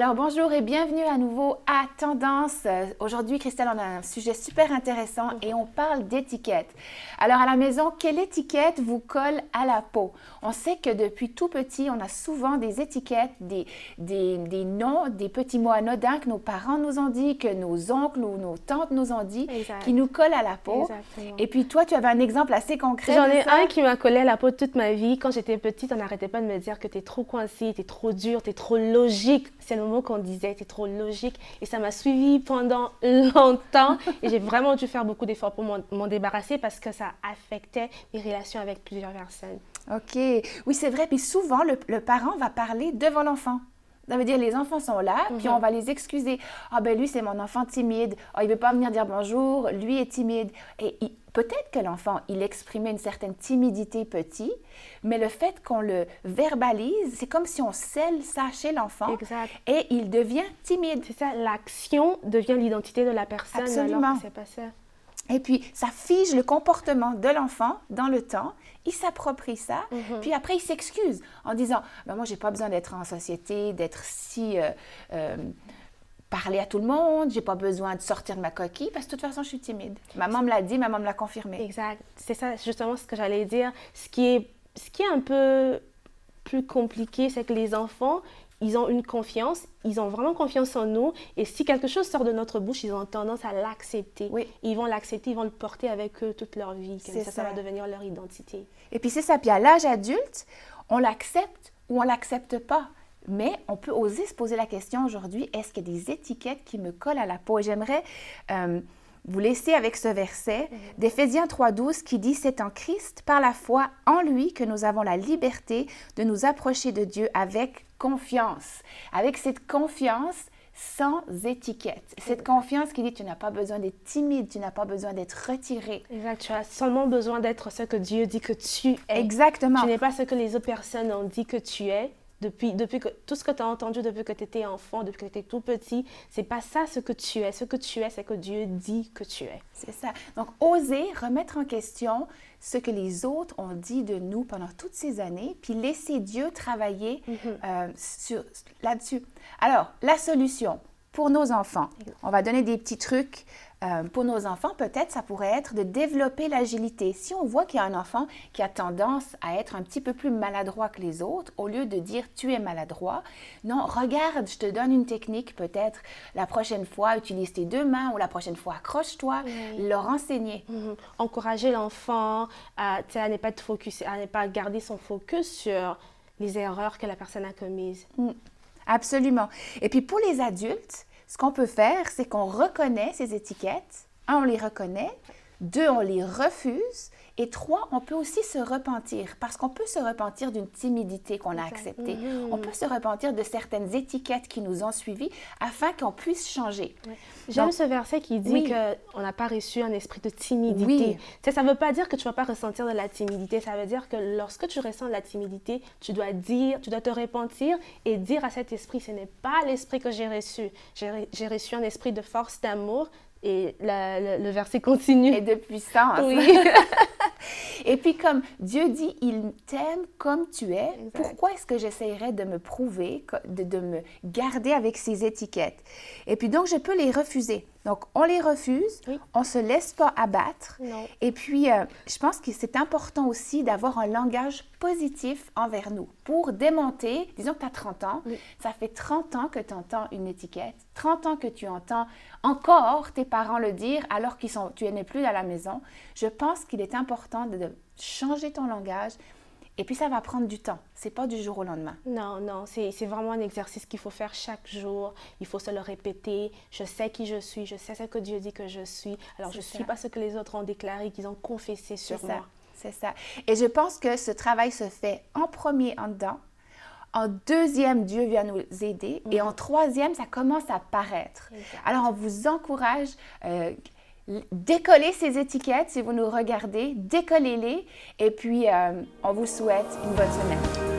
Alors bonjour et bienvenue à nouveau à Tendance. Aujourd'hui, Christelle, on a un sujet super intéressant et on parle d'étiquette. Alors à la maison, quelle étiquette vous colle à la peau? On sait que depuis tout petit, on a souvent des étiquettes, des noms, des petits mots anodins que nos parents nous ont dit, que nos oncles ou nos tantes nous ont dit, qui nous collent à la peau. Exactement. Et puis toi, tu avais un exemple assez concret. J'en ai un qui m'a collé à la peau toute ma vie. Quand j'étais petite, on n'arrêtait pas de me dire que t'es trop coincée, t'es trop dure, t'es trop logique. C'est le mot qu'on disait, t'es trop logique. Et ça m'a suivie pendant longtemps. Et j'ai vraiment dû faire beaucoup d'efforts pour m'en débarrasser parce que ça affectait mes relations avec plusieurs personnes. OK. Oui, c'est vrai. Puis souvent, le parent va parler devant l'enfant. Ça veut dire les enfants sont là, puis on va les excuser. Ah ben lui, c'est mon enfant timide. Ah, il ne veut pas venir dire bonjour. Lui est timide. Et peut-être que l'enfant, il exprimait une certaine timidité petit, mais le fait qu'on le verbalise, c'est comme si on scelle ça chez l'enfant. Exact. Et il devient timide. C'est ça, l'action devient l'identité de la personne. Absolument. Alors que c'est pas ça. Et puis, ça fige le comportement de l'enfant dans le temps. Il s'approprie ça, puis après, il s'excuse en disant ben, « Moi, je n'ai pas besoin d'être en société, d'être si... parler à tout le monde, je n'ai pas besoin de sortir de ma coquille parce que de toute façon, je suis timide. » Maman me l'a dit, maman me l'a confirmé. Exact. C'est ça, justement, ce que j'allais dire. Ce qui est un peu plus compliqué, c'est que les enfants, ils ont une confiance, ils ont vraiment confiance en nous. Et si quelque chose sort de notre bouche, ils ont tendance à l'accepter. Oui. Ils vont l'accepter, ils vont le porter avec eux toute leur vie. Comme ça va devenir leur identité. Et puis c'est ça. Puis à l'âge adulte, on l'accepte ou on ne l'accepte pas. Mais on peut oser se poser la question aujourd'hui, est-ce qu'il y a des étiquettes qui me collent à la peau? Et j'aimerais vous laisser avec ce verset d'Éphésiens 3,12 qui dit « C'est en Christ, par la foi en lui, que nous avons la liberté de nous approcher de Dieu avec confiance. » Avec cette confiance sans étiquette. Cette confiance qui dit « Tu n'as pas besoin d'être timide, tu n'as pas besoin d'être retiré. » Exact. Tu as seulement besoin d'être ce que Dieu dit que tu es. Exactement. Tu n'es pas ce que les autres personnes ont dit que tu es. Depuis que tout ce que tu as entendu depuis que tu étais enfant, depuis que tu étais tout petit, c'est pas ça ce que tu es. Ce que tu es, c'est que Dieu dit que tu es. C'est ça. Donc, oser remettre en question ce que les autres ont dit de nous pendant toutes ces années, puis laisser Dieu travailler là-dessus. Alors, la solution pour nos enfants, on va donner des petits trucs. Pour nos enfants, peut-être, ça pourrait être de développer l'agilité. Si on voit qu'il y a un enfant qui a tendance à être un petit peu plus maladroit que les autres, au lieu de dire « tu es maladroit », non, regarde, je te donne une technique, peut-être la prochaine fois, utilise tes deux mains ou la prochaine fois, accroche-toi, leur enseigner. Encourager l'enfant à ne pas à ne pas garder son focus sur les erreurs que la personne a commises. Absolument. Et puis pour les adultes, ce qu'on peut faire, c'est qu'on reconnaît ces étiquettes. 1, on les reconnaît. 2, on les refuse. Et 3, on peut aussi se repentir. Parce qu'on peut se repentir d'une timidité qu'on a acceptée. On peut se repentir de certaines étiquettes qui nous ont suivis afin qu'on puisse changer. J'aime ce verset qui dit qu'on n'a pas reçu un esprit de timidité. Ça ne veut pas dire que tu ne vas pas ressentir de la timidité. Ça veut dire que lorsque tu ressens de la timidité, tu dois te repentir et dire à cet esprit, ce n'est pas l'esprit que j'ai reçu. J'ai reçu un esprit de force, d'amour. Et le verset continue. Et de puissance. Oui. Et puis comme Dieu dit, il t'aime comme tu es, Exact. Pourquoi est-ce que j'essayerais de me prouver, de me garder avec ces étiquettes? Et puis donc, je peux les refuser. Donc, on les refuse, on ne se laisse pas abattre. Non. Et puis, je pense que c'est important aussi d'avoir un langage positif envers nous pour démonter, disons que tu as 30 ans, ça fait 30 ans que tu entends une étiquette, 30 ans que tu entends encore tes parents le dire alors que tu n'es plus à la maison. Je pense qu'il est important de changer ton langage. Et puis, ça va prendre du temps. Ce n'est pas du jour au lendemain. Non, c'est vraiment un exercice qu'il faut faire chaque jour. Il faut se le répéter. Je sais qui je suis. Je sais ce que Dieu dit que je suis. Alors, je ne suis pas ce que les autres ont déclaré, qu'ils ont confessé sur moi. C'est ça. Et je pense que ce travail se fait en premier en dedans. En deuxième, Dieu vient nous aider. Et en troisième, ça commence à paraître. Exact. Alors, on vous encourage... décollez ces étiquettes si vous nous regardez, décollez-les et puis on vous souhaite une bonne semaine.